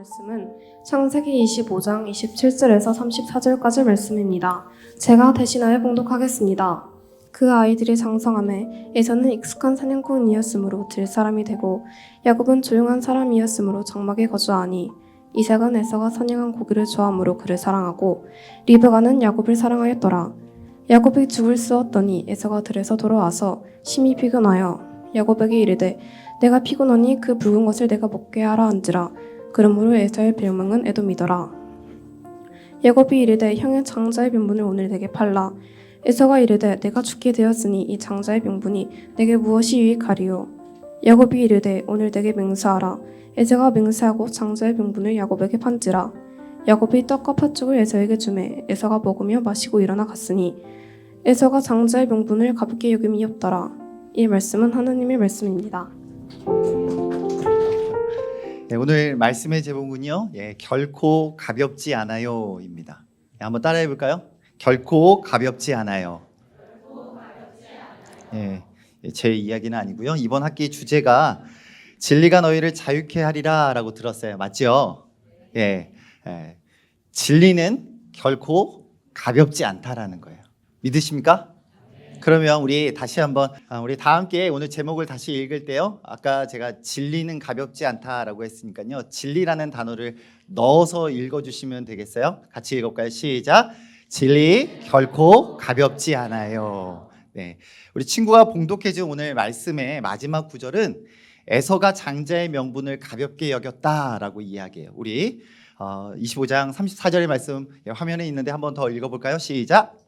말씀은 창세기 25장 27절에서 34절까지 말씀입니다. 제가 대신하여 봉독하겠습니다. 그 아이들이 장성함에 에서는 익숙한 사냥꾼이었으므로 들 사람이 되고 야곱은 조용한 사람이었으므로 장막에 거주하니 이삭은 에서가 사냥한 고기를 좋아하므로 그를 사랑하고 리브가는 야곱을 사랑하였더라. 야곱이 죽을 쑤었더니 에서가 들에서 돌아와서 심히 피곤하여 야곱에게 이르되 내가 피곤하니 그 붉은 것을 내가 먹게 하라 한지라. 그러므로 에서의 별명은 에돔이더라. 야곱이 이르되 형의 장자의 명분을 오늘 내게 팔라. 에서가 이르되 내가 죽게 되었으니 이 장자의 명분이 내게 무엇이 유익하리요. 야곱이 이르되 오늘 내게 맹세하라. 에서가 맹세하고 장자의 명분을 야곱에게 판지라. 야곱이 떡과 팥죽을 에서에게 주매 에서가 먹으며 마시고 일어나 갔으니 에서가 장자의 명분을 가볍게 여김이 없더라. 이 말씀은 하나님의 말씀입니다. 네, 오늘 말씀의 제목은요, 결코 가볍지 않아요입니다. 한번 따라해 볼까요? 결코 가볍지 않아요. 제 이야기는 아니고요. 이번 학기 주제가 진리가 너희를 자유케 하리라라고 들었어요. 맞죠? 진리는 결코 가볍지 않다라는 거예요. 믿으십니까? 그러면 우리 다시 한번 우리 다 함께 오늘 제목을 다시 읽을 때요. 아까 제가 진리는 가볍지 않다라고 했으니까요. 진리라는 단어를 넣어서 읽어주시면 되겠어요? 같이 읽어볼까요? 시작. 진리 결코 가볍지 않아요. 네, 우리 친구가 봉독해준 오늘 말씀의 마지막 구절은 에서가 장자의 명분을 가볍게 여겼다라고 이야기해요. 우리 25장 34절의 말씀 화면에 있는데 한번 더 읽어볼까요? 시작.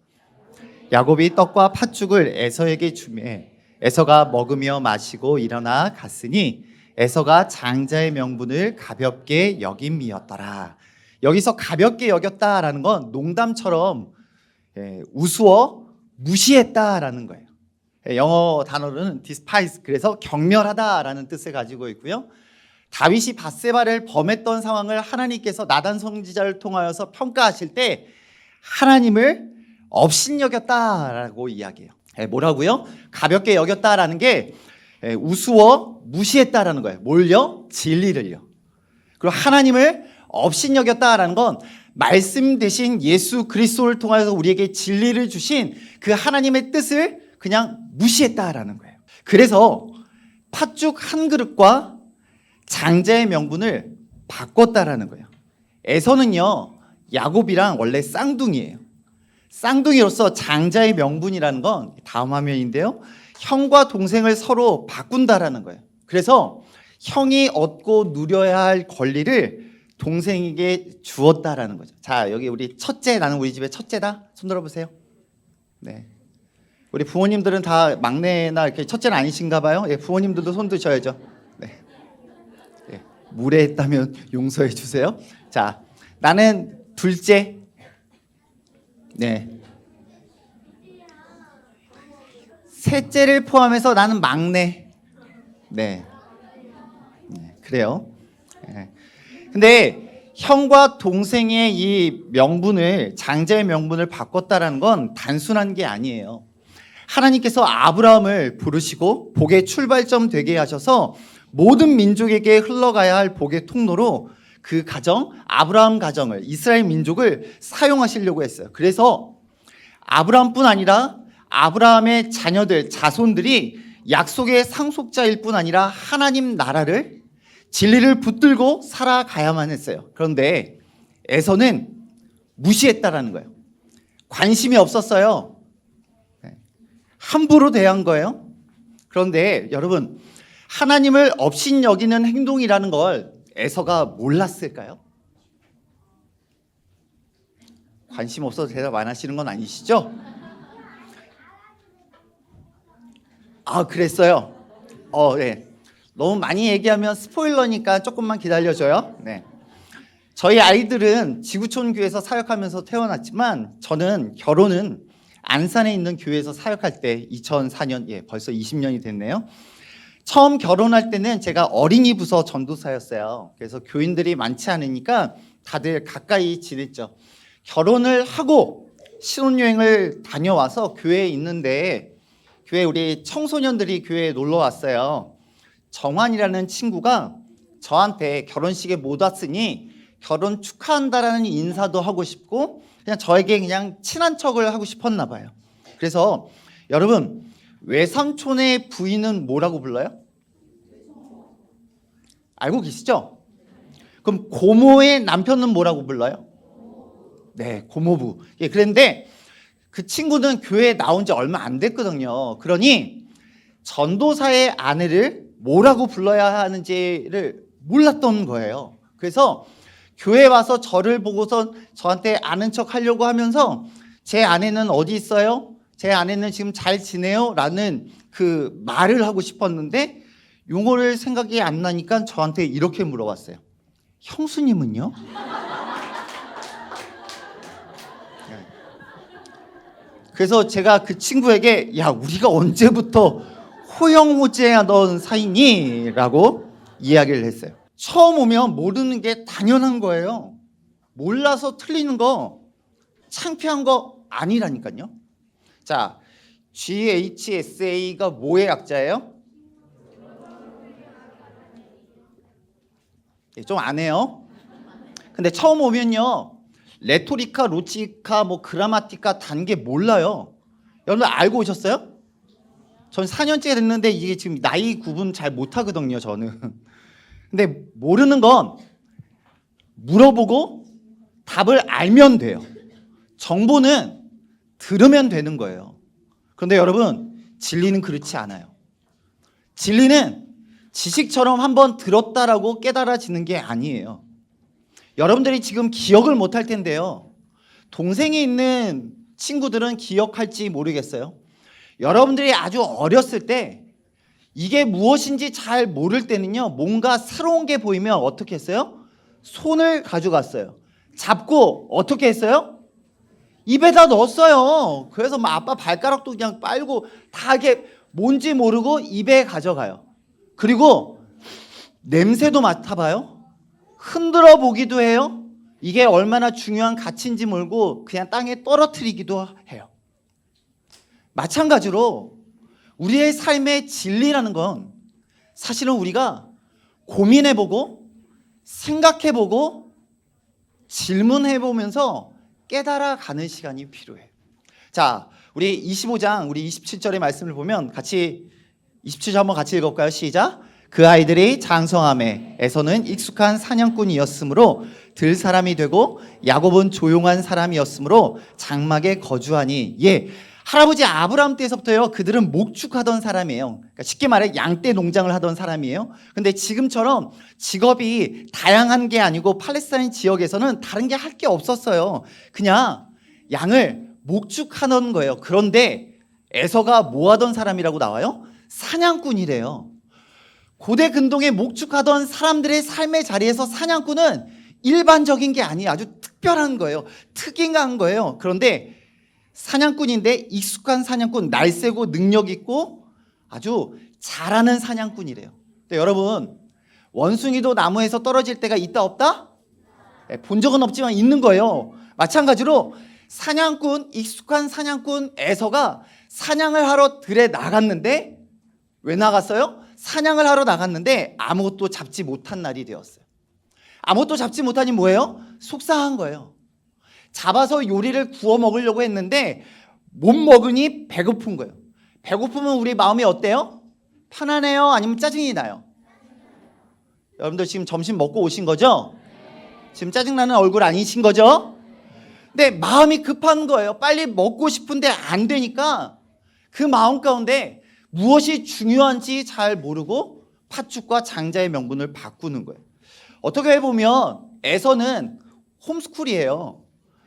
야곱이 떡과 팥죽을 에서에게 주매 에서가 먹으며 마시고 일어나 갔으니 에서가 장자의 명분을 가볍게 여김이었더라. 여기서 가볍게 여겼다라는 건 농담처럼 우스워 무시했다라는 거예요. 영어 단어로는 despise, 그래서 경멸하다라는 뜻을 가지고 있고요. 다윗이 밧세바를 범했던 상황을 하나님께서 나단 선지자를 통하여서 평가하실 때 하나님을 업신여겼다라고 이야기해요. 뭐라고요? 가볍게 여겼다라는 게 우스워 무시했다라는 거예요. 뭘요? 진리를요. 그리고 하나님을 업신여겼다라는 건 말씀 대신 예수 그리스도를 통해서 우리에게 진리를 주신 그 하나님의 뜻을 그냥 무시했다라는 거예요. 그래서 팥죽 한 그릇과 장자의 명분을 바꿨다라는 거예요. 에서는요, 야곱이랑 원래 쌍둥이에요. 쌍둥이로서 장자의 명분이라는 건 다음 화면인데요, 형과 동생을 서로 바꾼다라는 거예요. 그래서 형이 얻고 누려야 할 권리를 동생에게 주었다라는 거죠. 자, 여기 우리 첫째, 나는 우리 집의 첫째다. 손 들어보세요. 네, 우리 부모님들은 다 막내나 이렇게 첫째는 아니신가 봐요. 부모님들도 손 드셔야죠. 네. 무례했다면 용서해 주세요. 자, 나는 둘째. 네. 셋째를 포함해서 나는 막내. 네. 그래요. 근데 형과 동생의 이 명분을, 장자의 명분을 바꿨다라는 건 단순한 게 아니에요. 하나님께서 아브라함을 부르시고 복의 출발점 되게 하셔서 모든 민족에게 흘러가야 할 복의 통로로 그 가정, 아브라함 가정을, 이스라엘 민족을 사용하시려고 했어요. 그래서 아브라함뿐 아니라 아브라함의 자녀들, 자손들이 약속의 상속자일 뿐 아니라 하나님 나라를, 진리를 붙들고 살아가야만 했어요. 그런데 에서는 무시했다라는 거예요. 관심이 없었어요. 함부로 대한 거예요. 그런데 여러분, 하나님을 업신여기는 행동이라는 걸 에서가 몰랐을까요? 관심 없어서 대답 안 하시는 건 아니시죠? 그랬어요. 네. 너무 많이 얘기하면 스포일러니까 조금만 기다려줘요. 네. 저희 아이들은 지구촌 교회에서 사역하면서 태어났지만 저는 결혼은 안산에 있는 교회에서 사역할 때 2004년, 벌써 20년이 됐네요. 처음 결혼할 때는 제가 어린이 부서 전도사였어요. 그래서 교인들이 많지 않으니까 다들 가까이 지냈죠. 결혼을 하고 신혼여행을 다녀와서 교회에 있는데, 교회 우리 청소년들이 교회에 놀러 왔어요. 정환이라는 친구가 저한테 결혼식에 못 왔으니 결혼 축하한다라는 인사도 하고 싶고 그냥 저에게 그냥 친한 척을 하고 싶었나 봐요. 그래서 여러분, 외삼촌의 부인은 뭐라고 불러요? 알고 계시죠? 그럼 고모의 남편은 뭐라고 불러요? 네, 고모부. 예, 그런데 그 친구는 교회에 나온 지 얼마 안 됐거든요. 그러니 전도사의 아내를 뭐라고 불러야 하는지를 몰랐던 거예요. 그래서 교회 와서 저를 보고서 저한테 아는 척 하려고 하면서 제 아내는 어디 있어요? 제 아내는 지금 잘 지내요? 라는 그 말을 하고 싶었는데 용어를 생각이 안 나니까 저한테 이렇게 물어봤어요. 형수님은요? 그래서 제가 그 친구에게 야, 우리가 언제부터 호영호제하던 사이니? 라고 이야기를 했어요. 처음 오면 모르는 게 당연한 거예요. 몰라서 틀리는 거 창피한 거 아니라니까요. 자, GHSA가 뭐의 약자예요? 좀 안 해요. 근데 처음 오면요, 레토리카, 로지카, 뭐 그라마티카 단계 몰라요. 여러분 알고 오셨어요? 전 4년째 됐는데 이게 지금 나이 구분 잘 못하거든요, 저는. 근데 모르는 건 물어보고 답을 알면 돼요. 정보는 들으면 되는 거예요. 그런데 여러분, 진리는 그렇지 않아요. 진리는 지식처럼 한번 들었다라고 깨달아지는 게 아니에요. 여러분들이 지금 기억을 못할 텐데요. 동생이 있는 친구들은 기억할지 모르겠어요. 여러분들이 아주 어렸을 때 이게 무엇인지 잘 모를 때는요, 뭔가 새로운 게 보이면 어떻게 했어요? 손을 가져갔어요. 잡고 어떻게 했어요? 입에다 넣었어요. 그래서 막 아빠 발가락도 그냥 빨고 다 이게 뭔지 모르고 입에 가져가요. 그리고 냄새도 맡아봐요. 흔들어 보기도 해요. 이게 얼마나 중요한 가치인지 모르고 그냥 땅에 떨어뜨리기도 해요. 마찬가지로 우리의 삶의 진리라는 건 사실은 우리가 고민해보고 생각해보고 질문해보면서 깨달아가는 시간이 필요해요. 자, 우리 25장 우리 27절의 말씀을 보면 같이 27절 한번 같이 읽어볼까요? 시작. 그 아이들이 장성함에 에서는 익숙한 사냥꾼이었으므로 들 사람이 되고 야곱은 조용한 사람이었으므로 장막에 거주하니. 예, 할아버지 아브라함 때서부터요, 그들은 목축하던 사람이에요. 그러니까 쉽게 말해 양떼 농장을 하던 사람이에요. 근데 지금처럼 직업이 다양한 게 아니고 팔레스타인 지역에서는 다른 게 할 게 없었어요. 그냥 양을 목축하는 거예요. 그런데 에서가 뭐 하던 사람이라고 나와요? 사냥꾼이래요. 고대 근동에 목축하던 사람들의 삶의 자리에서 사냥꾼은 일반적인 게 아니에요. 아주 특별한 거예요. 특이한 거예요. 그런데 사냥꾼인데 익숙한 사냥꾼, 날쌔고 능력 있고 아주 잘하는 사냥꾼이래요. 근데 여러분, 원숭이도 나무에서 떨어질 때가 있다 없다? 본 적은 없지만 있는 거예요. 마찬가지로 사냥꾼, 익숙한 사냥꾼 에서가 사냥을 하러 들에 나갔는데 왜 나갔어요? 사냥을 하러 나갔는데 아무것도 잡지 못한 날이 되었어요. 아무것도 잡지 못하니 뭐예요? 속상한 거예요. 잡아서 요리를 구워 먹으려고 했는데 못 먹으니 배고픈 거예요. 배고프면 우리 마음이 어때요? 편안해요? 아니면 짜증이 나요? 여러분들 지금 점심 먹고 오신 거죠? 지금 짜증나는 얼굴 아니신 거죠? 근데 마음이 급한 거예요. 빨리 먹고 싶은데 안 되니까 그 마음 가운데 무엇이 중요한지 잘 모르고 팥죽과 장자의 명분을 바꾸는 거예요. 어떻게 보면 에서는 홈스쿨이에요.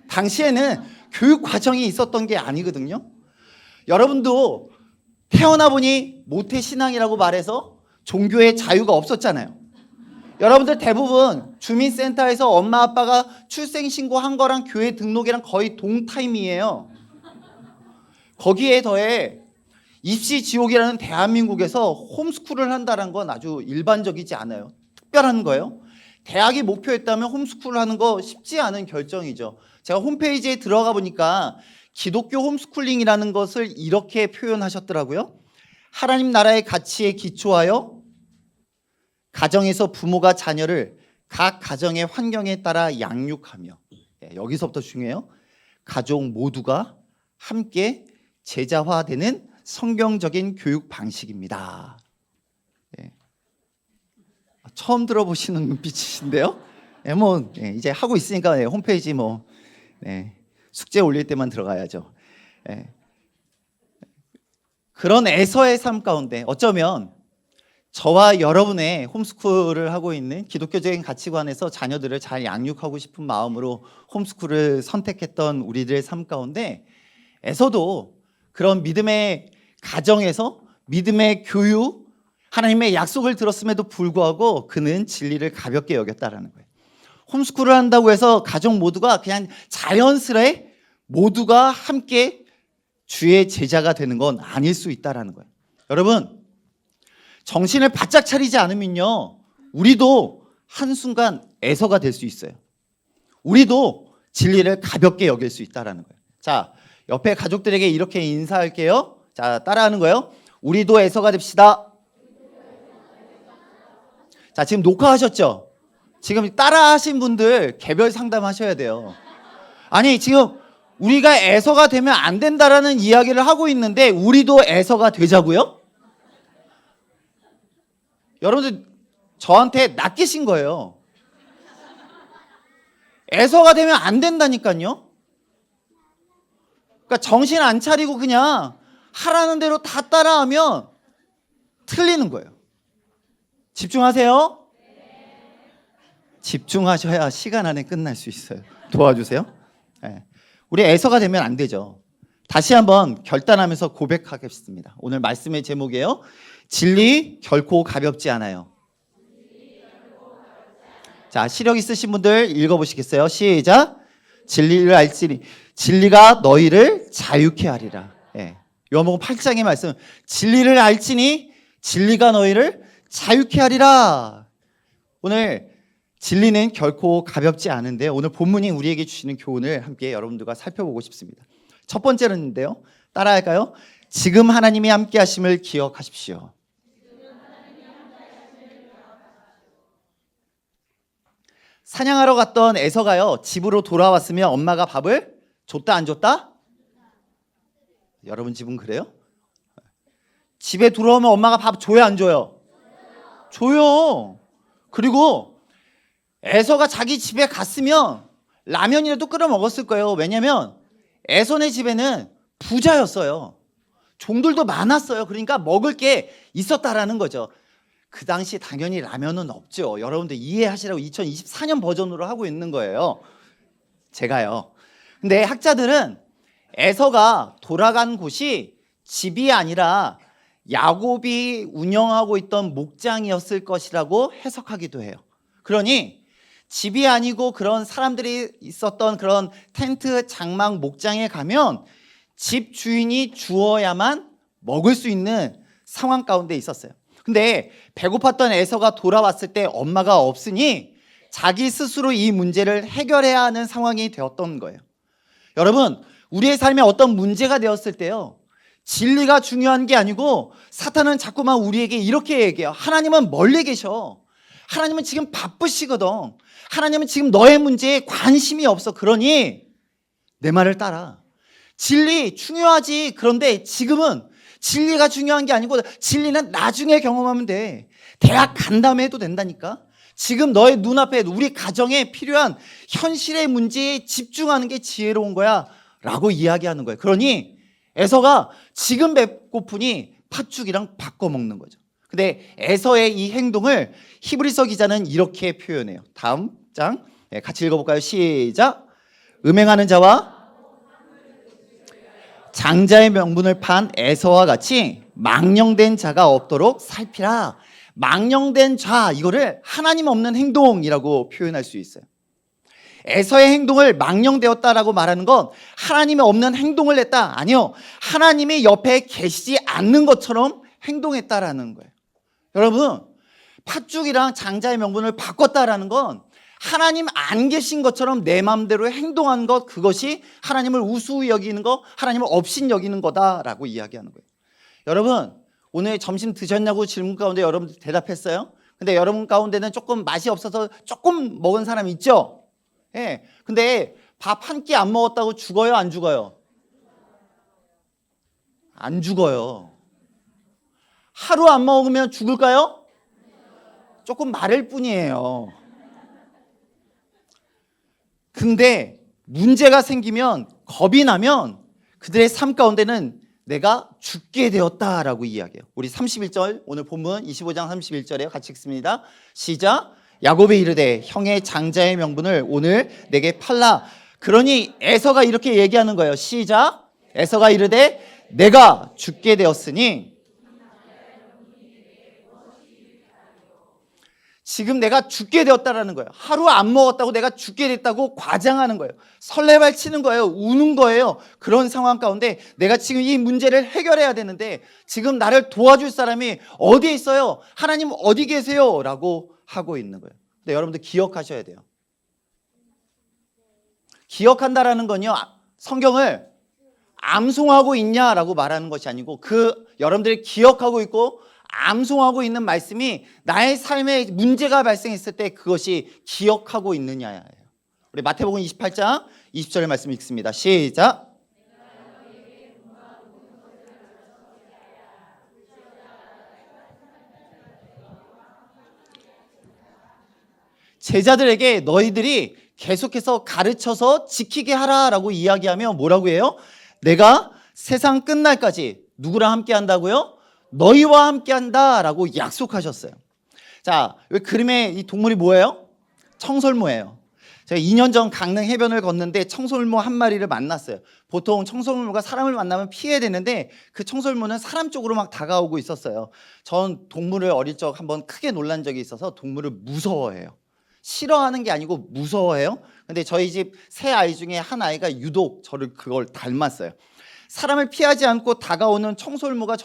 당시에는 교육 과정이 있었던 게 아니거든요. 여러분도 태어나 보니 모태신앙이라고 말해서 종교의 자유가 없었잖아요. 여러분들 대부분 주민센터에서 엄마 아빠가 출생신고한 거랑 교회 등록이랑 거의 동타임이에요. 거기에 더해 입시지옥이라는 대한민국에서 홈스쿨을 한다는 건 아주 일반적이지 않아요. 특별한 거예요. 대학이 목표였다면 홈스쿨을 하는 거 쉽지 않은 결정이죠. 제가 홈페이지에 들어가 보니까 기독교 홈스쿨링이라는 것을 이렇게 표현하셨더라고요. 하나님 나라의 가치에 기초하여 가정에서 부모가 자녀를 각 가정의 환경에 따라 양육하며, 여기서부터 중요해요. 가족 모두가 함께 제자화되는 성경적인 교육 방식입니다. 처음 들어보시는 눈빛이신데요. 이제 하고 있으니까 홈페이지 숙제 올릴 때만 들어가야죠. 그런 에서의 삶 가운데 어쩌면 저와 여러분의 홈스쿨을 하고 있는 기독교적인 가치관에서 자녀들을 잘 양육하고 싶은 마음으로 홈스쿨을 선택했던 우리들의 삶 가운데 에서도 그런 믿음의 가정에서 믿음의 교육, 하나님의 약속을 들었음에도 불구하고 그는 진리를 가볍게 여겼다라는 거예요. 홈스쿨을 한다고 해서 가족 모두가 그냥 자연스레 모두가 함께 주의 제자가 되는 건 아닐 수 있다라는 거예요. 여러분, 정신을 바짝 차리지 않으면요, 우리도 한순간 에서가 될 수 있어요. 우리도 진리를 가볍게 여길 수 있다라는 거예요. 자, 옆에 가족들에게 이렇게 인사할게요. 자, 따라하는 거예요. 우리도 에서가 됩시다. 자, 지금 녹화하셨죠? 지금 따라하신 분들 개별 상담하셔야 돼요. 아니, 지금 우리가 에서가 되면 안 된다라는 이야기를 하고 있는데 우리도 에서가 되자고요? 여러분들 저한테 낚이신 거예요. 에서가 되면 안 된다니까요. 그러니까 정신 안 차리고 그냥 하라는 대로 다 따라하면 틀리는 거예요. 집중하세요. 집중하셔야 시간 안에 끝날 수 있어요. 도와주세요. 우리 에서가 되면 안 되죠. 다시 한번 결단하면서 고백하겠습니다. 오늘 말씀의 제목이에요. 진리 결코 가볍지 않아요. 자, 시력 있으신 분들 읽어보시겠어요? 시작. 진리를 알지니 진리가 너희를 자유케 하리라. 요한복음 8장의 말씀. 진리를 알지니 진리가 너희를 자유케 하리라. 오늘 진리는 결코 가볍지 않은데 오늘 본문이 우리에게 주시는 교훈을 함께 여러분들과 살펴보고 싶습니다. 첫 번째는데요. 따라할까요? 지금 하나님이 함께 하심을 기억하십시오. 사냥하러 갔던 에서가요, 집으로 돌아왔으면 엄마가 밥을 줬다 안 줬다? 여러분 집은 그래요? 집에 들어오면 엄마가 밥 줘요 안 줘요? 줘요. 그리고 에서가 자기 집에 갔으면 라면이라도 끓여 먹었을 거예요. 왜냐면 에서네 집에는 부자였어요. 종들도 많았어요. 그러니까 먹을 게 있었다라는 거죠. 그 당시 당연히 라면은 없죠. 여러분들 이해하시라고 2024년 버전으로 하고 있는 거예요. 제가요. 근데 학자들은 에서가 돌아간 곳이 집이 아니라 야곱이 운영하고 있던 목장이었을 것이라고 해석하기도 해요. 그러니 집이 아니고 그런 사람들이 있었던 그런 텐트, 장막, 목장에 가면 집 주인이 주어야만 먹을 수 있는 상황 가운데 있었어요. 근데 배고팠던 에서가 돌아왔을 때 엄마가 없으니 자기 스스로 이 문제를 해결해야 하는 상황이 되었던 거예요. 여러분, 우리의 삶에 어떤 문제가 되었을 때요, 진리가 중요한 게 아니고 사탄은 자꾸만 우리에게 이렇게 얘기해요. 하나님은 멀리 계셔. 하나님은 지금 바쁘시거든. 하나님은 지금 너의 문제에 관심이 없어. 그러니 내 말을 따라. 진리 중요하지. 그런데 지금은 진리가 중요한 게 아니고 진리는 나중에 경험하면 돼. 대학 간 다음에 해도 된다니까. 지금 너의 눈앞에 우리 가정에 필요한 현실의 문제에 집중하는 게 지혜로운 거야 라고 이야기하는 거예요. 그러니 에서가 지금 배고프니 팥죽이랑 바꿔 먹는 거죠. 근데 에서의 이 행동을 히브리서 기자는 이렇게 표현해요. 다음 장 같이 읽어볼까요? 시작. 음행하는 자와 장자의 명분을 판 에서와 같이 망령된 자가 없도록 살피라. 망령된 자, 이거를 하나님 없는 행동이라고 표현할 수 있어요. 에서의 행동을 망령되었다라고 말하는 건 하나님이 없는 행동을 했다. 아니요. 하나님이 옆에 계시지 않는 것처럼 행동했다라는 거예요. 여러분, 팥죽이랑 장자의 명분을 바꿨다라는 건 하나님 안 계신 것처럼 내 마음대로 행동한 것, 그것이 하나님을 우수히 여기는 거, 하나님을 업신 여기는 거다라고 이야기하는 거예요. 여러분, 오늘 점심 드셨냐고 질문 가운데 여러분들 대답했어요? 근데 여러분 가운데는 조금 맛이 없어서 조금 먹은 사람 있죠? 예. 근데 밥 한 끼 안 먹었다고 죽어요, 안 죽어요? 안 죽어요. 하루 안 먹으면 죽을까요? 조금 마를 뿐이에요. 근데 문제가 생기면, 겁이 나면 그들의 삶 가운데는 내가 죽게 되었다라고 이야기해요. 우리 31절, 오늘 본문 25장 31절에 같이 읽습니다. 시작. 야곱이 이르되 형의 장자의 명분을 오늘 내게 팔라. 그러니 에서가 이렇게 얘기하는 거예요. 시작. 에서가 이르되 내가 죽게 되었으니, 지금 내가 죽게 되었다라는 거예요. 하루 안 먹었다고 내가 죽게 됐다고 과장하는 거예요. 설레발 치는 거예요. 우는 거예요. 그런 상황 가운데 내가 지금 이 문제를 해결해야 되는데 지금 나를 도와줄 사람이 어디에 있어요? 하나님 어디 계세요? 라고 하고 있는 거예요. 근데 여러분들 기억하셔야 돼요. 기억한다라는 건요, 성경을 암송하고 있냐라고 말하는 것이 아니고, 여러분들이 기억하고 있고 암송하고 있는 말씀이 나의 삶에 문제가 발생했을 때 그것이 기억하고 있느냐예요. 우리 마태복음 28장 20절의 말씀 읽습니다. 시작. 제자들에게 너희들이 계속해서 가르쳐서 지키게 하라라고 이야기하며 뭐라고 해요? 내가 세상 끝날까지 누구랑 함께 한다고요? 너희와 함께 한다라고 약속하셨어요. 자, 이 그림에 이 동물이 뭐예요? 청설모예요. 제가 2년 전 강릉 해변을 걷는데 청설모 한 마리를 만났어요. 보통 청설모가 사람을 만나면 피해야 되는데 그 청설모는 사람 쪽으로 막 다가오고 있었어요. 전 동물을 어릴 적 한번 크게 놀란 적이 있어서 동물을 무서워해요. 싫어하는 게 아니고 무서워해요. 근데 저희 집 세 아이 중에 한 아이가 유독 저를 그걸 닮았어요. 사람을 피하지 않고 다가오는 청설모가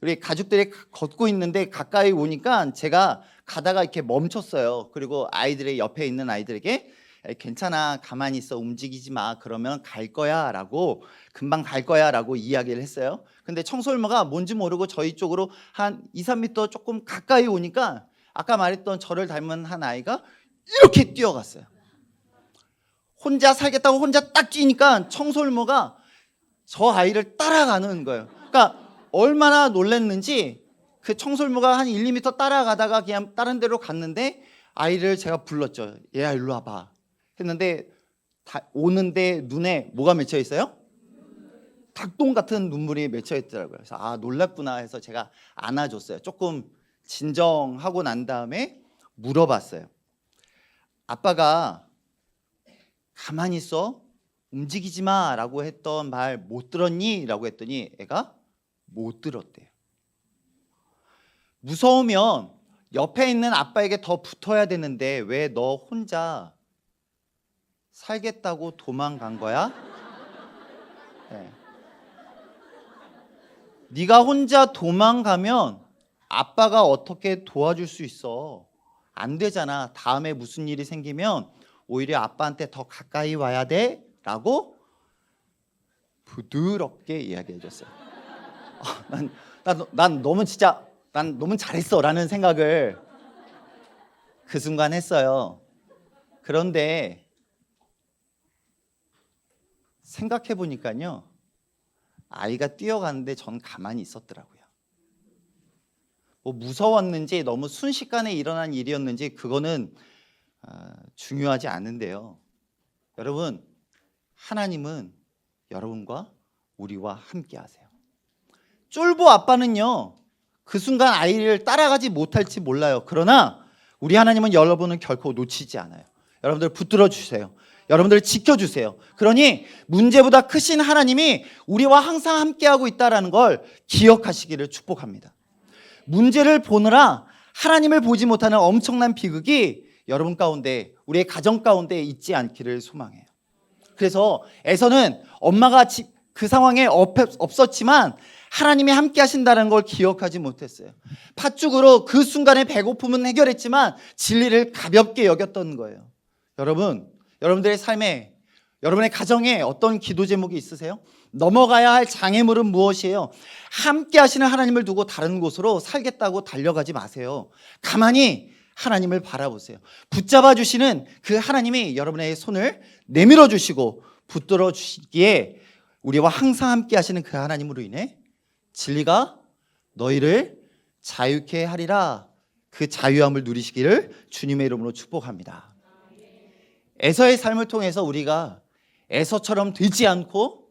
우리 가족들이 걷고 있는데 가까이 오니까 제가 가다가 이렇게 멈췄어요. 그리고 아이들의 옆에 있는 아이들에게 괜찮아, 가만히 있어, 움직이지 마, 그러면 갈 거야 라고, 금방 갈 거야 라고 이야기를 했어요. 근데 청설모가 뭔지 모르고 저희 쪽으로 한 2, 3m 조금 가까이 오니까 아까 말했던 저를 닮은 한 아이가 이렇게 뛰어갔어요. 혼자 살겠다고 혼자 딱 뛰니까 청설모가 저 아이를 따라가는 거예요. 그러니까 얼마나 놀랐는지 그 청설모가 한 1, 2m 따라가다가 그냥 다른 데로 갔는데 아이를 제가 불렀죠. 얘야 일로 와봐 했는데 오는데 눈에 뭐가 맺혀 있어요? 닭똥 같은 눈물이 맺혀 있더라고요. 그래서 아, 놀랐구나 해서 제가 안아줬어요. 조금 진정하고 난 다음에 물어봤어요. 아빠가 가만히 있어, 움직이지 마 라고 했던 말 못 들었니? 라고 했더니 애가 못 들었대요. 무서우면 옆에 있는 아빠에게 더 붙어야 되는데 왜 너 혼자 살겠다고 도망간 거야? 네. 네가 혼자 도망가면 아빠가 어떻게 도와줄 수 있어? 안 되잖아. 다음에 무슨 일이 생기면 오히려 아빠한테 더 가까이 와야 돼 라고 부드럽게 이야기해 줬어요. 난 너무 잘했어 라는 생각을 그 순간 했어요. 그런데 생각해 보니까요, 아이가 뛰어가는데 전 가만히 있었더라고요. 뭐 무서웠는지 너무 순식간에 일어난 일이었는지 그거는 중요하지 않은데요. 여러분, 하나님은 여러분과 우리와 함께 하세요. 쫄보 아빠는요, 그 순간 아이를 따라가지 못할지 몰라요. 그러나 우리 하나님은 여러분을 결코 놓치지 않아요. 여러분들 붙들어 주세요. 여러분들 지켜주세요. 그러니 문제보다 크신 하나님이 우리와 항상 함께하고 있다는 걸 기억하시기를 축복합니다. 문제를 보느라 하나님을 보지 못하는 엄청난 비극이 여러분 가운데, 우리의 가정 가운데 있지 않기를 소망해요. 그래서 에서는 엄마가 그 상황에 없었지만 하나님이 함께 하신다는 걸 기억하지 못했어요. 팥죽으로 그 순간에 배고픔은 해결했지만 진리를 가볍게 여겼던 거예요. 여러분, 여러분들의 삶에, 여러분의 가정에 어떤 기도 제목이 있으세요? 넘어가야 할 장애물은 무엇이에요? 함께 하시는 하나님을 두고 다른 곳으로 살겠다고 달려가지 마세요. 가만히 하나님을 바라보세요. 붙잡아 주시는 그 하나님이 여러분의 손을 내밀어 주시고 붙들어 주시기에 우리와 항상 함께 하시는 그 하나님으로 인해 진리가 너희를 자유케 하리라. 그 자유함을 누리시기를 주님의 이름으로 축복합니다. 에서의 삶을 통해서 우리가 에서처럼 되지 않고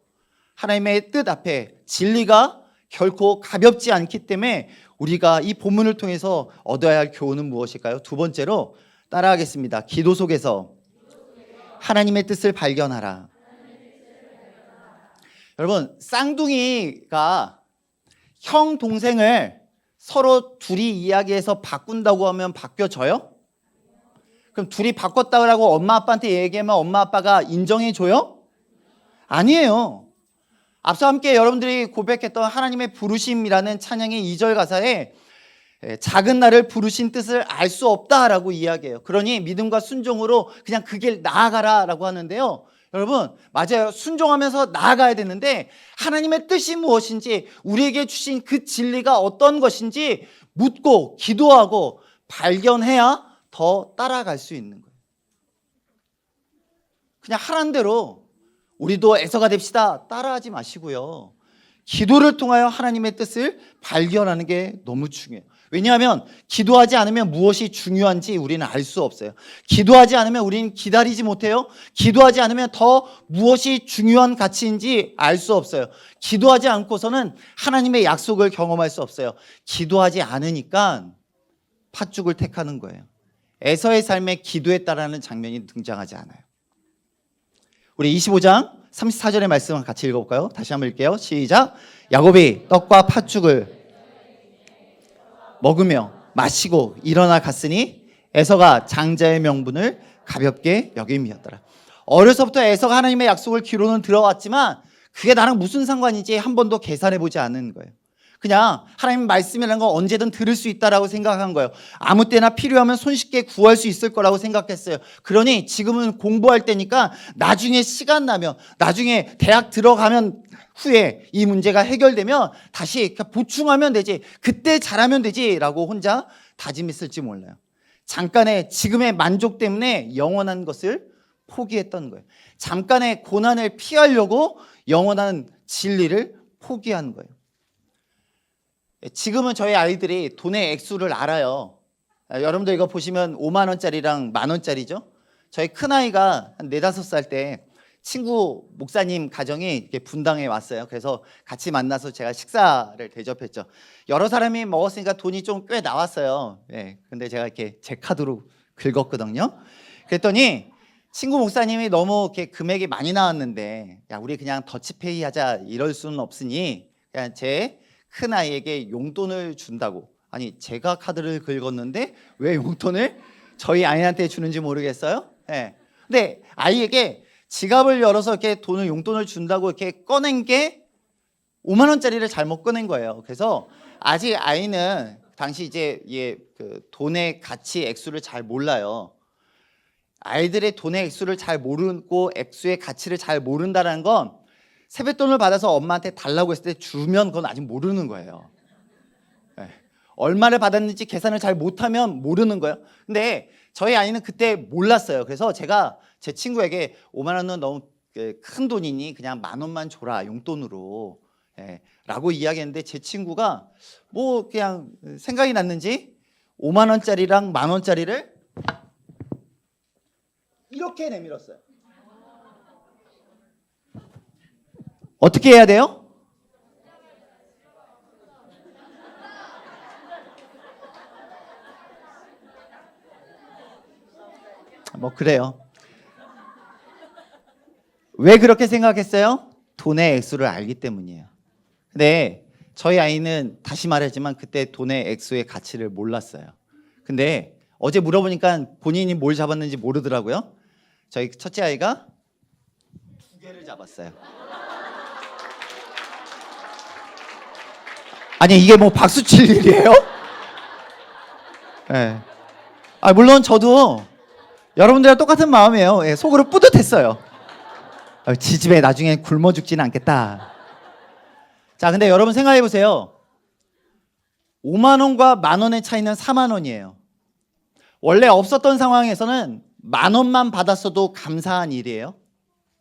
하나님의 뜻 앞에 진리가 결코 가볍지 않기 때문에 우리가 이 본문을 통해서 얻어야 할 교훈은 무엇일까요? 두 번째로 따라하겠습니다. 기도 속에서 하나님의 뜻을 발견하라. 여러분, 쌍둥이가 형 동생을 서로 둘이 이야기해서 바꾼다고 하면 바뀌어져요? 그럼 둘이 바꿨다고 엄마 아빠한테 얘기하면 엄마 아빠가 인정해줘요? 아니에요. 앞서 함께 여러분들이 고백했던 하나님의 부르심이라는 찬양의 2절 가사에 작은 나를 부르신 뜻을 알 수 없다라고 이야기해요. 그러니 믿음과 순종으로 그냥 그 길 나아가라라고 하는데요. 여러분, 맞아요. 순종하면서 나아가야 되는데 하나님의 뜻이 무엇인지, 우리에게 주신 그 진리가 어떤 것인지 묻고 기도하고 발견해야 더 따라갈 수 있는 거예요. 그냥 하라는 대로 우리도 에서가 됩시다 따라하지 마시고요. 기도를 통하여 하나님의 뜻을 발견하는 게 너무 중요해요. 왜냐하면 기도하지 않으면 무엇이 중요한지 우리는 알 수 없어요. 기도하지 않으면 우리는 기다리지 못해요. 기도하지 않으면 더 무엇이 중요한 가치인지 알 수 없어요. 기도하지 않고서는 하나님의 약속을 경험할 수 없어요. 기도하지 않으니까 팥죽을 택하는 거예요. 에서의 삶에 기도에 따라는 장면이 등장하지 않아요. 우리 25장 34절의 말씀을 같이 읽어볼까요? 다시 한번 읽게요. 시작. 야곱이 떡과 팥죽을 먹으며 마시고 일어나 갔으니 에서가 장자의 명분을 가볍게 여김이었더라. 어려서부터 에서가 하나님의 약속을 귀로는 들어왔지만 그게 나랑 무슨 상관인지 한 번도 계산해 보지 않는 거예요. 그냥 하나님 말씀이라는 건 언제든 들을 수 있다라고 생각한 거예요. 아무 때나 필요하면 손쉽게 구할 수 있을 거라고 생각했어요. 그러니 지금은 공부할 때니까 나중에 시간 나면, 나중에 대학 들어가면 후에 이 문제가 해결되면 다시 보충하면 되지, 그때 잘하면 되지라고 혼자 다짐했을지 몰라요. 잠깐의 지금의 만족 때문에 영원한 것을 포기했던 거예요. 잠깐의 고난을 피하려고 영원한 진리를 포기한 거예요. 지금은 저희 아이들이 돈의 액수를 알아요. 여러분들 이거 보시면 5만 원짜리랑 만 원짜리죠. 저희 큰아이가 한 4, 5살 때 친구 목사님 가정이 이렇게 분당에 왔어요. 그래서 같이 만나서 제가 식사를 대접했죠. 여러 사람이 먹었으니까 돈이 좀 꽤 나왔어요. 네, 근데 제가 이렇게 제 카드로 긁었거든요. 그랬더니 친구 목사님이 너무 이렇게 금액이 많이 나왔는데, 야, 우리 그냥 더치페이 하자 이럴 수는 없으니 그냥 제 큰아이에게 용돈을 준다고. 아니, 제가 카드를 긁었는데 왜 용돈을 저희 아이한테 주는지 모르겠어요. 네. 근데 아이에게 지갑을 열어서 이렇게 돈을 용돈을 준다고 이렇게 꺼낸 게 5만 원짜리를 잘못 꺼낸 거예요. 그래서 아직 아이는 당시 이제 그 돈의 가치 액수를 잘 몰라요. 아이들의 돈의 액수를 잘 모르고 액수의 가치를 잘 모른다는 건 세뱃돈을 받아서 엄마한테 달라고 했을 때 주면 그건 아직 모르는 거예요. 네. 얼마를 받았는지 계산을 잘 못하면 모르는 거예요. 근데 저희 아이는 그때 몰랐어요. 그래서 제가 제 친구에게 5만 원은 너무 큰 돈이니 그냥 만 원만 줘라, 용돈으로. 네. 라고 이야기했는데 제 친구가 뭐 그냥 생각이 났는지 5만 원짜리랑 만 원짜리를 이렇게 내밀었어요. 어떻게 해야 돼요? 뭐 그래요. 왜 그렇게 생각했어요? 돈의 액수를 알기 때문이에요. 근데 저희 아이는 다시 말하지만 그때 돈의 액수의 가치를 몰랐어요. 근데 어제 물어보니까 본인이 뭘 잡았는지 모르더라고요. 저희 첫째 아이가 2개를 잡았어요. 아니, 이게 뭐 박수 칠 일이에요? 네. 물론 저도 여러분들이랑 똑같은 마음이에요. 예, 속으로 뿌듯했어요. 지집에 나중에 굶어 죽지는 않겠다. 자, 근데 여러분 생각해 보세요. 5만 원과 만 원의 차이는 4만 원이에요. 원래 없었던 상황에서는 만 원만 받았어도 감사한 일이에요.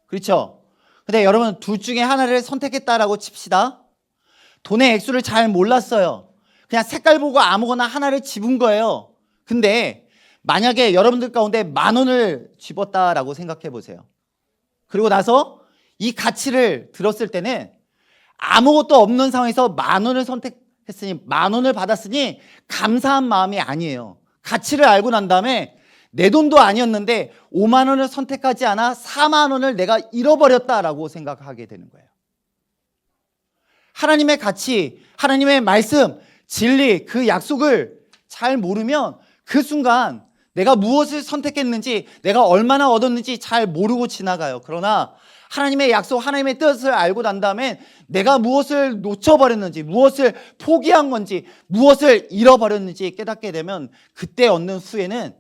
그렇죠? 근데 여러분 둘 중에 하나를 선택했다라고 칩시다. 돈의 액수를 잘 몰랐어요. 그냥 색깔 보고 아무거나 하나를 집은 거예요. 근데 만약에 여러분들 가운데 만 원을 집었다라고 생각해 보세요. 그리고 나서 이 가치를 들었을 때는 아무것도 없는 상황에서 만 원을 선택했으니, 만 원을 받았으니 감사한 마음이 아니에요. 가치를 알고 난 다음에 내 돈도 아니었는데 5만 원을 선택하지 않아 4만 원을 내가 잃어버렸다라고 생각하게 되는 거예요. 하나님의 가치, 하나님의 말씀, 진리, 그 약속을 잘 모르면 그 순간 내가 무엇을 선택했는지, 내가 얼마나 얻었는지 잘 모르고 지나가요. 그러나 하나님의 약속, 하나님의 뜻을 알고 난 다음에 내가 무엇을 놓쳐버렸는지, 무엇을 포기한 건지, 무엇을 잃어버렸는지 깨닫게 되면 그때 얻는 후회는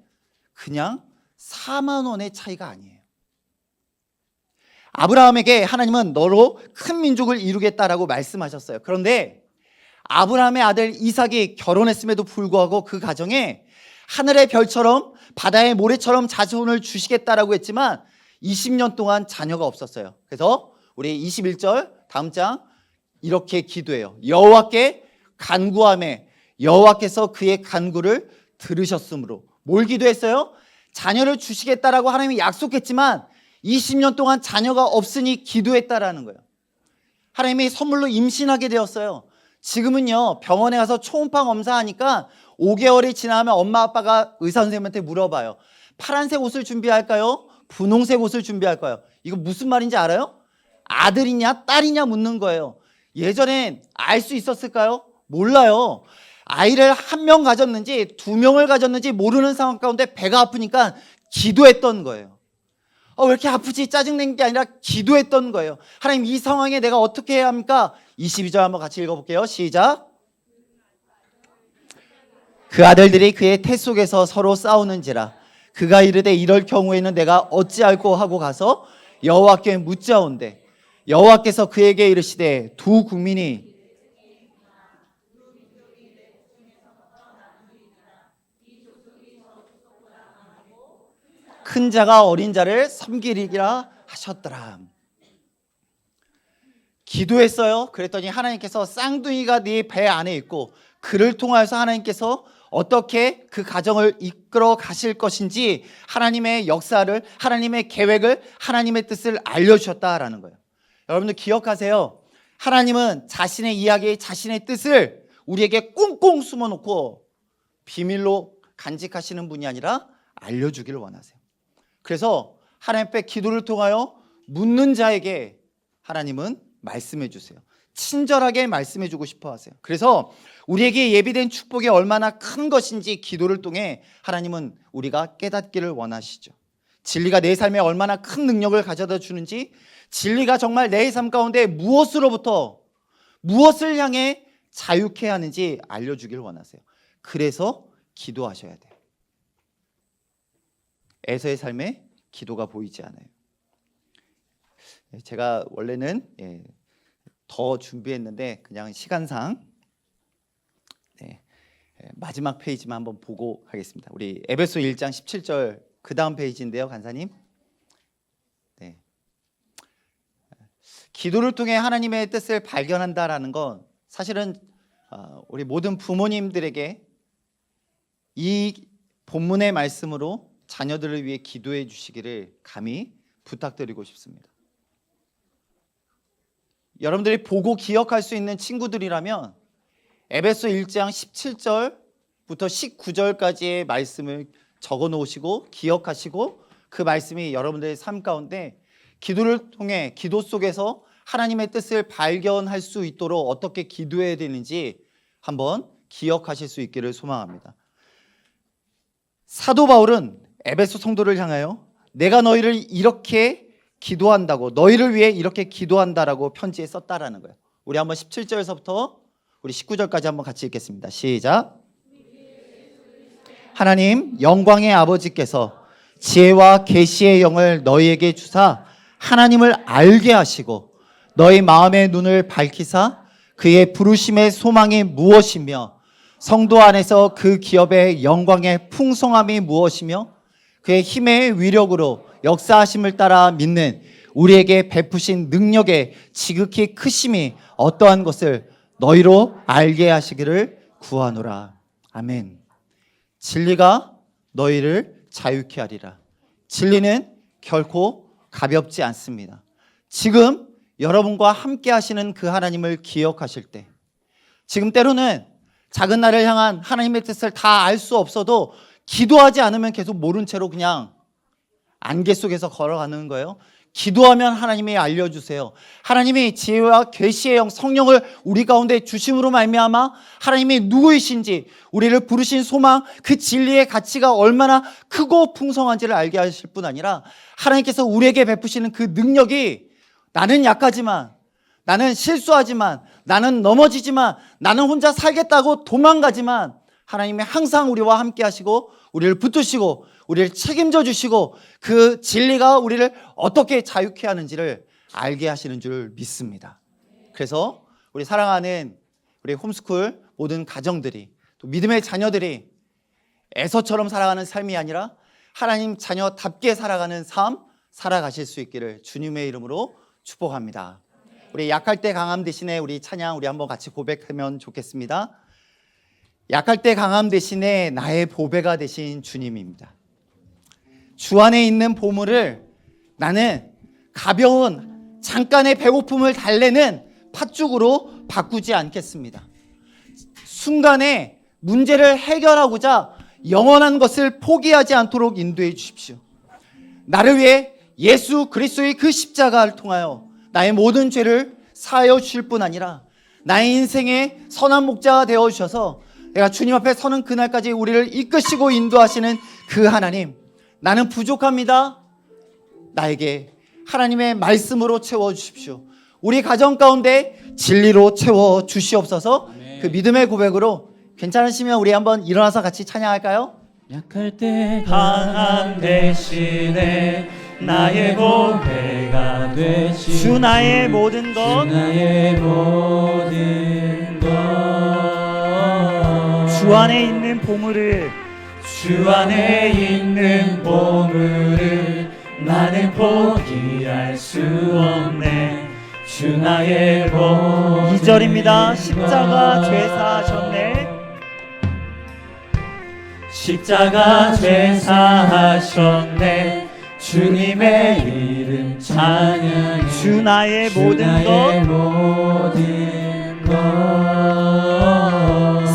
그냥 4만 원의 차이가 아니에요. 아브라함에게 하나님은 너로 큰 민족을 이루겠다라고 말씀하셨어요. 그런데 아브라함의 아들 이삭이 결혼했음에도 불구하고 그 가정에 하늘의 별처럼 바다의 모래처럼 자손을 주시겠다라고 했지만 20년 동안 자녀가 없었어요. 그래서 우리 21절 다음 장 이렇게 기도해요. 여호와께 간구하매 여호와께서 그의 간구를 들으셨으므로. 뭘 기도했어요? 자녀를 주시겠다라고 하나님이 약속했지만 20년 동안 자녀가 없으니 기도했다라는 거예요. 하나님이 선물로 임신하게 되었어요. 지금은요 병원에 가서 초음파 검사하니까 5개월이 지나면 엄마 아빠가 의사 선생님한테 물어봐요. 파란색 옷을 준비할까요? 분홍색 옷을 준비할까요? 이거 무슨 말인지 알아요? 아들이냐 딸이냐 묻는 거예요. 예전엔 알 수 있었을까요? 몰라요. 아이를 한 명 가졌는지 2명을 가졌는지 모르는 상황 가운데 배가 아프니까 기도했던 거예요. 왜 이렇게 아프지? 짜증낸 게 아니라 기도했던 거예요. 하나님 이 상황에 내가 어떻게 해야 합니까? 22절 한번 같이 읽어볼게요. 시작. 그 아들들이 그의 태 속에서 서로 싸우는지라 그가 이르되 이럴 경우에는 내가 어찌할꼬 하고 가서 여호와께 묻자온대 여호와께서 그에게 이르시되 두 국민이 큰 자가 어린 자를 섬기리라 하셨더라. 기도했어요. 그랬더니 하나님께서 쌍둥이가 네 배 안에 있고 그를 통해서 하나님께서 어떻게 그 가정을 이끌어 가실 것인지 하나님의 역사를, 하나님의 계획을, 하나님의 뜻을 알려주셨다라는 거예요. 여러분들 기억하세요. 하나님은 자신의 이야기, 자신의 뜻을 우리에게 꽁꽁 숨어놓고 비밀로 간직하시는 분이 아니라 알려주기를 원하세요. 그래서 하나님 앞에 기도를 통하여 묻는 자에게 하나님은 말씀해 주세요. 친절하게 말씀해 주고 싶어 하세요. 그래서 우리에게 예비된 축복이 얼마나 큰 것인지 기도를 통해 하나님은 우리가 깨닫기를 원하시죠. 진리가 내 삶에 얼마나 큰 능력을 가져다 주는지, 진리가 정말 내 삶 가운데 무엇으로부터 무엇을 향해 자유케 하는지 알려주길 원하세요. 그래서 기도하셔야 돼요. 에서의 삶에 기도가 보이지 않아요. 제가 원래는 더 준비했는데 그냥 시간상 마지막 페이지만 한번 보고 하겠습니다. 우리 에베소 1장 17절 그 다음 페이지인데요, 간사님. 기도를 통해 하나님의 뜻을 발견한다라는 건 사실은 우리 모든 부모님들에게 이 본문의 말씀으로 자녀들을 위해 기도해 주시기를 감히 부탁드리고 싶습니다. 여러분들이 보고 기억할 수 있는 친구들이라면 에베소 1장 17절부터 19절까지의 말씀을 적어 놓으시고 기억하시고 그 말씀이 여러분들의 삶 가운데 기도를 통해 기도 속에서 하나님의 뜻을 발견할 수 있도록 어떻게 기도해야 되는지 한번 기억하실 수 있기를 소망합니다. 사도 바울은 에베소 성도를 향하여 내가 너희를 이렇게 기도한다고, 너희를 위해 이렇게 기도한다라고 편지에 썼다라는 거예요. 우리 한번 17절에서부터 우리 19절까지 한번 같이 읽겠습니다. 시작. 하나님 영광의 아버지께서 지혜와 계시의 영을 너희에게 주사 하나님을 알게 하시고 너희 마음의 눈을 밝히사 그의 부르심의 소망이 무엇이며 성도 안에서 그 기업의 영광의 풍성함이 무엇이며 그의 힘의 위력으로 역사하심을 따라 믿는 우리에게 베푸신 능력의 지극히 크심이 어떠한 것을 너희로 알게 하시기를 구하노라. 아멘. 진리가 너희를 자유케 하리라. 진리는 결코 가볍지 않습니다. 지금 여러분과 함께 하시는 그 하나님을 기억하실 때, 지금 때로는 작은 나를 향한 하나님의 뜻을 다 알 수 없어도 기도하지 않으면 계속 모른 채로 그냥 안개 속에서 걸어가는 거예요. 기도하면 하나님이 알려주세요. 하나님이 지혜와 계시의 영 성령을 우리 가운데 주심으로 말미암아 하나님이 누구이신지, 우리를 부르신 소망, 그 진리의 가치가 얼마나 크고 풍성한지를 알게 하실 뿐 아니라 하나님께서 우리에게 베푸시는 그 능력이, 나는 약하지만, 나는 실수하지만, 나는 넘어지지만, 나는 혼자 살겠다고 도망가지만 하나님이 항상 우리와 함께 하시고 우리를 붙드시고 우리를 책임져 주시고 그 진리가 우리를 어떻게 자유케 하는지를 알게 하시는 줄 믿습니다. 그래서 우리 사랑하는 우리 홈스쿨 모든 가정들이, 또 믿음의 자녀들이 에서처럼 살아가는 삶이 아니라 하나님 자녀답게 살아가는 삶 살아가실 수 있기를 주님의 이름으로 축복합니다. 우리 약할 때 강함 대신에 우리 찬양 우리 한번 같이 고백하면 좋겠습니다. 약할 때 강함 대신에 나의 보배가 되신 주님입니다. 주 안에 있는 보물을 나는 가벼운 잠깐의 배고픔을 달래는 팥죽으로 바꾸지 않겠습니다. 순간에 문제를 해결하고자 영원한 것을 포기하지 않도록 인도해 주십시오. 나를 위해 예수 그리스도의 그 십자가를 통하여 나의 모든 죄를 사하여 주실 뿐 아니라 나의 인생의 선한 목자가 되어주셔서 내가 주님 앞에 서는 그날까지 우리를 이끄시고 인도하시는 그 하나님, 나는 부족합니다. 나에게 하나님의 말씀으로 채워주십시오. 우리 가정 가운데 진리로 채워주시옵소서. 그 믿음의 고백으로 괜찮으시면 우리 한번 일어나서 같이 찬양할까요? 약할 때 강함 대신에 나의 보배가 되신 주 나의 모든 것, 주 나의 모든 것 주 안에 있는 보물을, 주 안에 있는 보물을 나는 포기할 수 없네. 주 나의 보물 2절입니다. 십자가 죄 사하셨네. 십자가 죄 사하셨네. 주님의 이름 찬양해. 주 나의 모든 것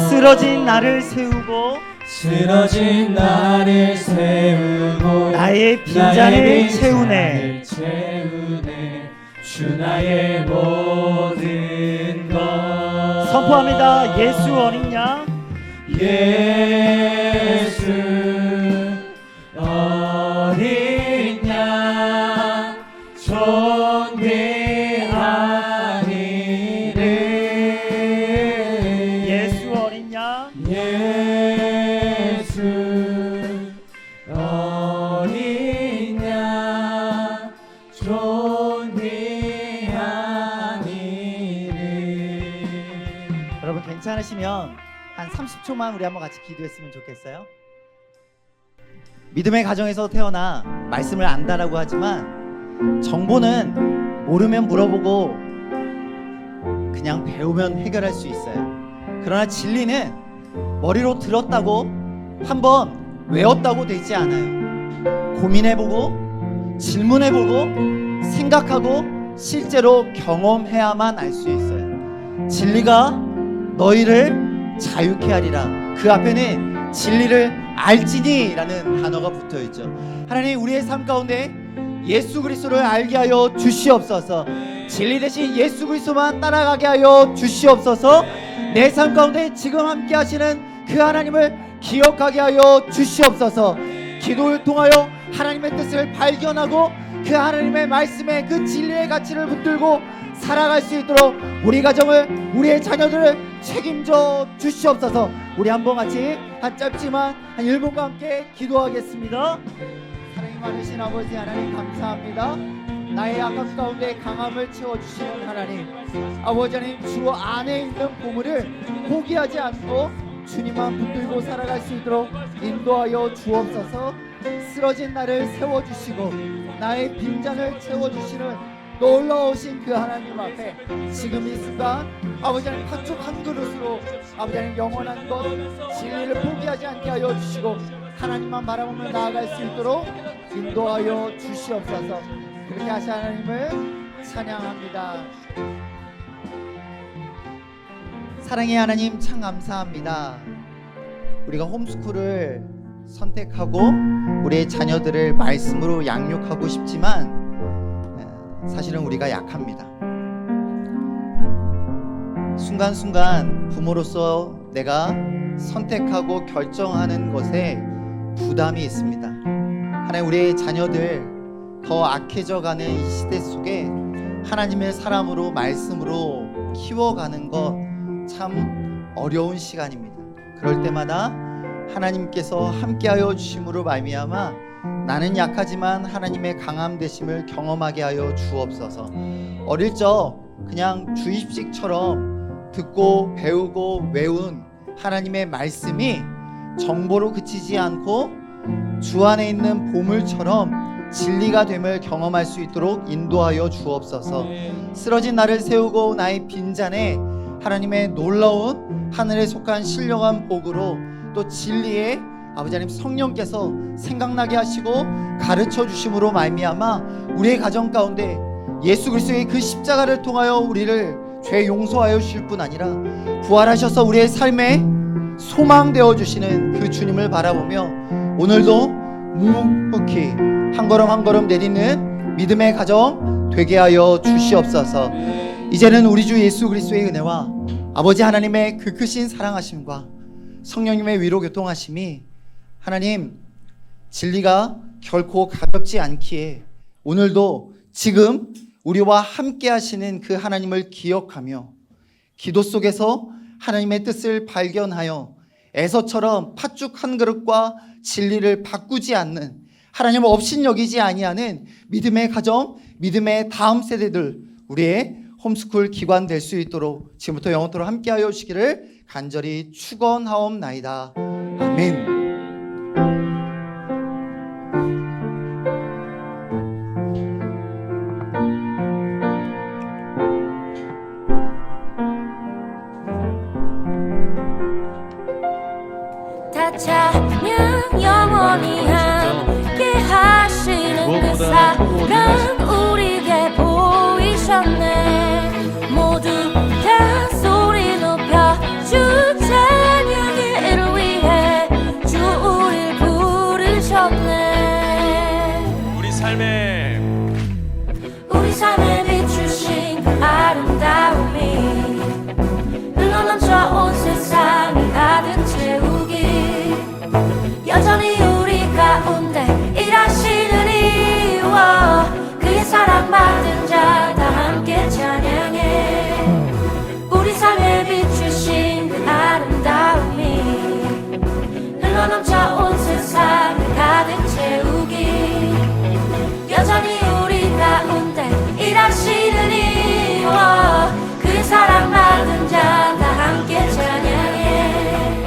쓰러진 나를 세우고 쓰러진 나를 세우고 나의 빈잔을 채우네. 주 나의 모든 것 선포합니다. 예수 어린 양, 예수 어린 양 존귀한 이름 예수 어린 양, 예수 어린 양 존귀한 이름. 여러분 괜찮으시면 한 30초만 우리 한번 같이 기도했으면 좋겠어요. 믿음의 가정에서 태어나 말씀을 안다라고 하지만 정보는 모르면 물어보고 그냥 배우면 해결할 수 있어요. 그러나 진리는 머리로 들었다고 한번 외웠다고 되지 않아요. 고민해보고 질문해보고 생각하고 실제로 경험해야만 알 수 있어요. 진리가 너희를 자유케 하리라. 그 앞에는 진리를 알지니 라는 단어가 붙어있죠. 하나님, 우리의 삶 가운데 예수 그리스도를 알게 하여 주시옵소서. 진리 대신 예수 그리스도만 따라가게 하여 주시옵소서. 내 삶 가운데 지금 함께 하시는 그 하나님을 기억하게 하여 주시옵소서. 기도를 통하여 하나님의 뜻을 발견하고 그 하나님의 말씀에 그 진리의 가치를 붙들고 살아갈 수 있도록 우리 가정을, 우리의 자녀들을 책임져 주시옵소서. 우리 한번 같이 한 짧지만 한 1분과 함께 기도하겠습니다. 사랑이 많으신 아버지 하나님 감사합니다. 나의 약함 가운데 강함을 채워주시는 하나님, 아버지 하나님, 주 안에 있는 보물을 포기하지 않고 주님만 붙들고 살아갈 수 있도록 인도하여 주옵소서. 쓰러진 나를 세워주시고 나의 빈잔을 채워주시는 놀라우신 그 하나님 앞에 지금 이 순간 아버지 하나님, 팥죽 한 그릇으로 아버지 하나님, 영원한 것 진리를 포기하지 않게 하여 주시고 하나님만 바라보며 나아갈 수 있도록 인도하여 주시옵소서. 그렇게 하신 하나님을 찬양합니다. 사랑의 하나님, 참 감사합니다. 우리가 홈스쿨을 선택하고 우리의 자녀들을 말씀으로 양육하고 싶지만 사실은 우리가 약합니다. 순간순간 부모로서 내가 선택하고 결정하는 것에 부담이 있습니다. 하나님, 우리의 자녀들 더 악해져가는 이 시대 속에 하나님의 사람으로 말씀으로 키워가는 것 참 어려운 시간입니다. 그럴 때마다 하나님께서 함께하여 주심으로 말미암아 나는 약하지만 하나님의 강함 되심을 경험하게 하여 주옵소서. 어릴 적 그냥 주입식처럼 듣고 배우고 외운 하나님의 말씀이 정보로 그치지 않고 주 안에 있는 보물처럼 진리가 됨을 경험할 수 있도록 인도하여 주옵소서. 쓰러진 나를 세우고 나의 빈잔에 하나님의 놀라운 하늘에 속한 신령한 복으로 또 진리의 아버지 하나님 성령께서 생각나게 하시고 가르쳐 주심으로 말미암아 우리의 가정 가운데 예수 그리스도의 그 십자가를 통하여 우리를 죄 용서하여 주실 뿐 아니라 부활하셔서 우리의 삶에 소망 되어 주시는 그 주님을 바라보며 오늘도 묵묵히 한 걸음 한 걸음 내딛는 믿음의 가정 되게 하여 주시옵소서. 이제는 우리 주 예수 그리스도의 은혜와 아버지 하나님의 그 크신 사랑하심과 성령님의 위로 교통하심이 하나님, 진리가 결코 가볍지 않기에 오늘도 지금 우리와 함께 하시는 그 하나님을 기억하며 기도 속에서 하나님의 뜻을 발견하여 에서처럼 팥죽 한 그릇과 진리를 바꾸지 않는, 하나님을 업신여기지 아니하는 믿음의 가정, 믿음의 다음 세대들, 우리의 홈스쿨 기관 될 수 있도록 지금부터 영원토록 함께하여 주시기를 간절히 축원하옵나이다. 아멘. 다 찬양 영원히 함께 하시는 그 사랑 우리에게 보이셨네. 모두 다 소리 높여 주 찬양을 위해 주 우릴 부르셨네. 우리 삶에 비추신 그 아름다움이 흘러넘쳐 온 세상을 가득 채우기, 여전히 우리 가운데 일하시는 이와 그의 사랑 받은 자 다 함께 찬양해. 우리 삶에 비추신 그 아름다움이 흘러넘쳐 온 세상을 가득 채우기, 여전히 우리 가운데 일하시는 이와 그의 사랑 받은 자 다 함께 찬양해.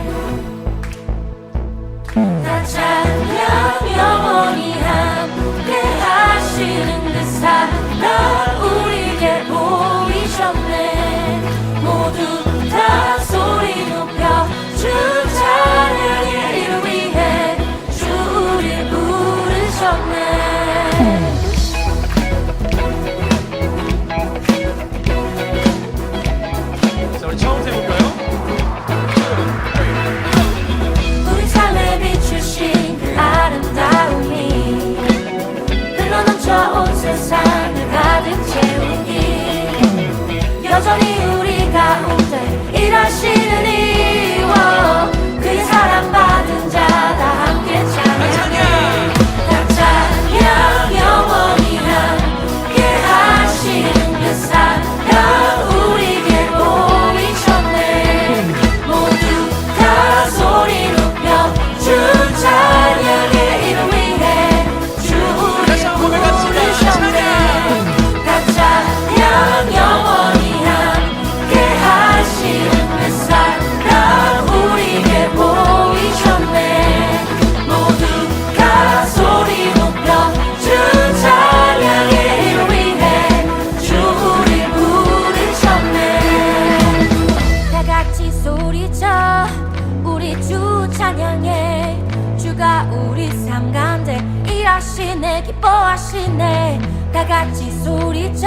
주가 우리 삶 가운데 일하시네 기뻐하시네 다 같이 소리쳐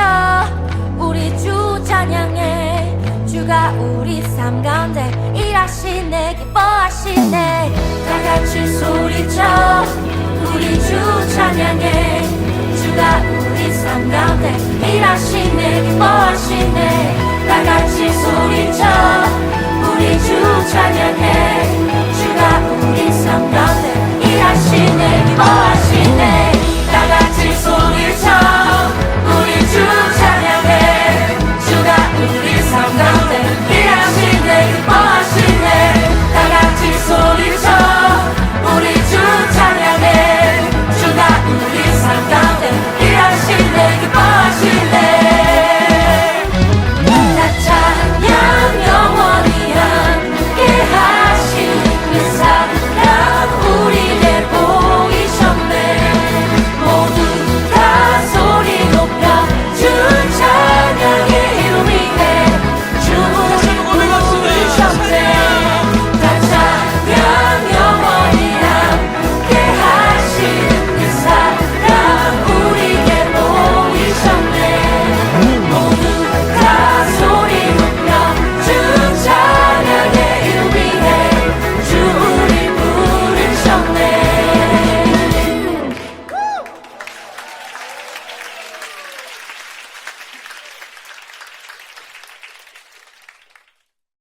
우리 주 찬양해 주가 우리 삶 가운데 일하시네 기뻐하시네 다 같이 소리쳐 우리 주 찬양해 주가 우리 삶 가운데 일하시네 기뻐하시네 다 같이 소리쳐 우리 주 찬양해